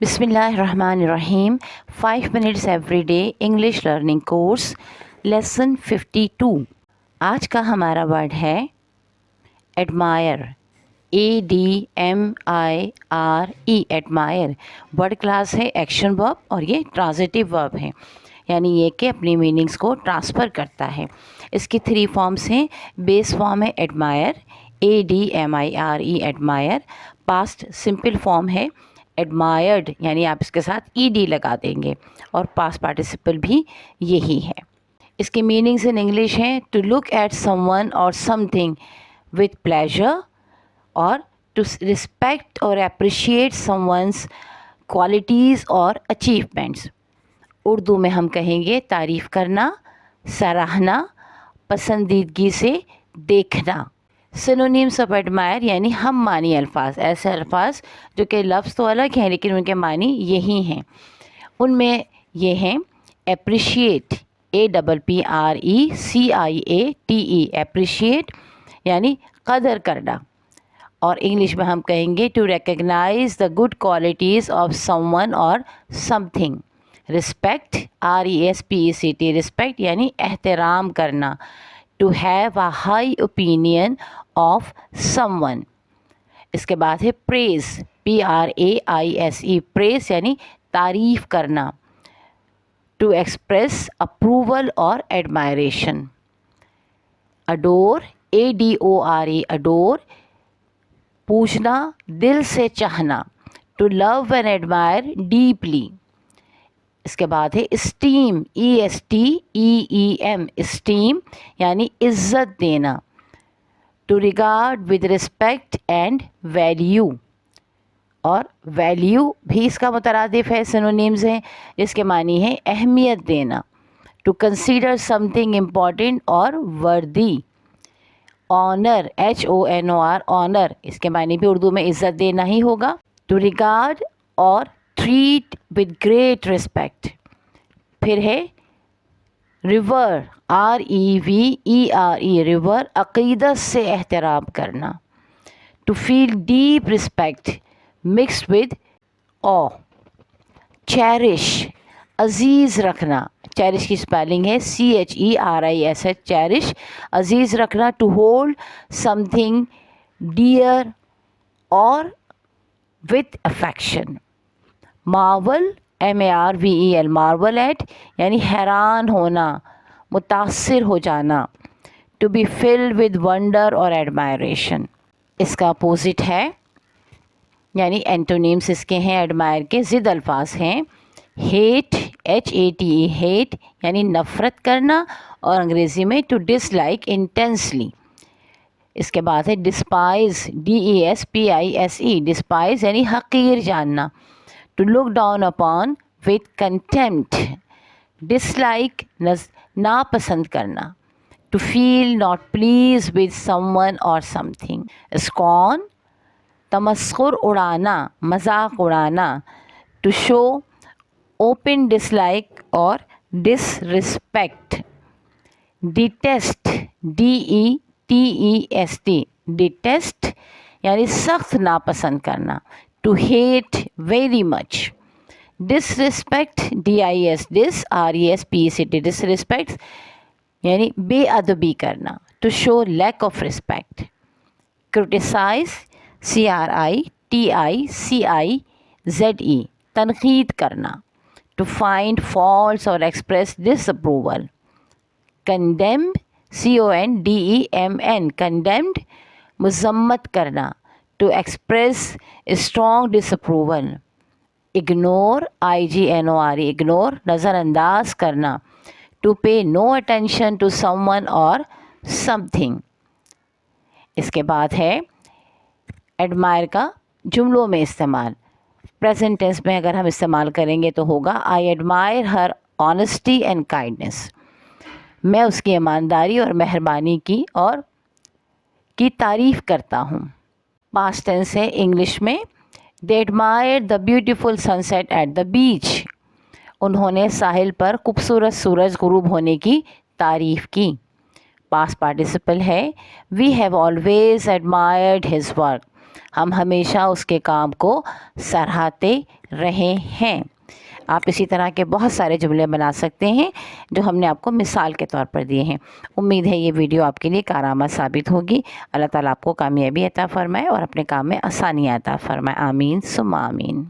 बिस्मिल्लाहिर्रहमानिर्रहीम 5 minutes every day English learning course lesson 52। आज का हमारा वर्ड है admire, ADMIRE, admire. Word class है एक्शन वर्ब और ये ट्रांजिटिव वर्ब है, यानी ये कि अपनी मीनिंग्स को ट्रांसफ़र करता है। इसकी 3 फॉर्म्स हैं। बेस फॉर्म है admire, ADMIRE, admire. Past simple form है एडमायर्ड, यानी आप इसके साथ ED लगा देंगे, और पास्ट पार्टिसिपल भी यही है। इसकी मीनिंग्स इन इंग्लिश हैं टू लुक एट समवन और समथिंग विथ प्लेजर, और टू रिस्पेक्ट और अप्रिशिएट समवन्स क्वालिटीज़ और अचीवमेंट्स। उर्दू में हम कहेंगे तारीफ़ करना, सराहना, पसंदीदगी से देखना। सिनोनिम्स ऑफ एडमायर यानी हम मानी अल्फाज, ऐसे अल्फाज जो कि लफ्ज़ तो अलग हैं लेकिन उनके मानी यही हैं। उनमें ये हैं एप्रिशिएट, APPRECIATE, एप्रिशिएट यानी कदर करना, और इंग्लिश में हम कहेंगे to recognise the good qualities of someone और समथिंग। रिस्पेक्ट, RESPECT, रिस्पेक्ट यानी एहतराम करना। To have a high opinion of someone. इसके बाद है प्रेज़, PRAISE, प्रेज़ यानी तारीफ़ करना। टू एक्सप्रेस अप्रूवल और एडमायरेशन। अडोर, ADORE, अडोर पूछना, दिल से चाहना। To love and admire deeply. इसके बाद है इस्टीम, ESTEEM, इस्टीम यानी इज़्ज़त देना। To regard with respect and value, और वैल्यू भी इसका मुतरादिफ है, सिनोनिम्स हैं जिसके मानी है अहमियत देना। टू कंसीडर समथिंग इम्पॉर्टेंट और वर्दी। ऑनर, HONOR, ऑनर, इसके मानी भी उर्दू में इज़्ज़त देना ही होगा। टू रिगार्ड और ट्रीट विद ग्रेट रिस्पेक्ट। फिर है रिवर, REVERE, रिवर अक़ीदत से एहतराम करना। To feel deep respect mixed with awe. Cherish, अज़ीज़ रखना, चेरिश की स्पेलिंग है CHERISH, चेरिश अज़ीज़ रखना। टू होल्ड समथिंग डियर और with affection. Marvel, MARVEL, marvel at यानी हैरान होना, मुतासिर हो जाना। To be filled with wonder और एडमायरेशन। इसका अपोजिट है, यानी एंटोनिम्स इसके हैं एडमायर के ज़िद अल्फाज हैं हेट, HATE, हेट यानी नफ़रत करना, और अंग्रेज़ी में टू डिसलाइक इंटेंसली। इसके बाद है डिस्पाइज़, DESPISE, डिस्पाइज़ यानी हक़ीर जानना। To look down upon with contempt, dislike नापसंद करना। To feel not please with someone और समथिंग। स्कॉन, तमस्खुर उड़ाना, मजाक उड़ाना। टू शो ओपन डिसलाइक और डिसरिस्पेक्ट। डिटेस्ट, DETEST, डिटेस्ट यानी सख्त नापसंद करना। To hate very much. Disrespect, RESPECT, disrespect यानी बेअदबी करना। To show lack of respect. Criticise, CRITICIZE, तनकीद करना। टू फाइंड फॉल्ट्स और express disapproval. Condemn, CONDEMN, condemned मज़म्मत करना। To express strong disapproval. Ignore, IGNOR, ignore नज़रअंदाज करना। टू पे नो अटेंशन टू समवन और समथिंग। इसके बाद है एडमायर का जुमलों में इस्तेमाल। प्रेजेंट टेंस में अगर हम इस्तेमाल करेंगे तो होगा I admire her honesty and kindness, मैं उसकी ईमानदारी और मेहरबानी की तारीफ़ करता हूँ। पास्ट टेंस है इंग्लिश में दे admire the beautiful sunset at the beach, उन्होंने साहिल पर खूबसूरत सूरज गुरूब होने की तारीफ़ की। पास्ट पार्टिसिपल है we have always admired his work, ہم ہمیشہ اس کے کام کو سراہتے رہے ہیں. آپ اسی طرح کے بہت سارے جملے بنا سکتے ہیں جو ہم نے آپ کو مثال کے طور پر دیے ہیں. امید ہے یہ ویڈیو آپ کے لیے کارآمد ثابت ہوگی. اللہ تعالیٰ آپ کو کامیابی عطا فرمائے اور اپنے کام میں آسانیاں عطا فرمائے. آمین ثم آمین.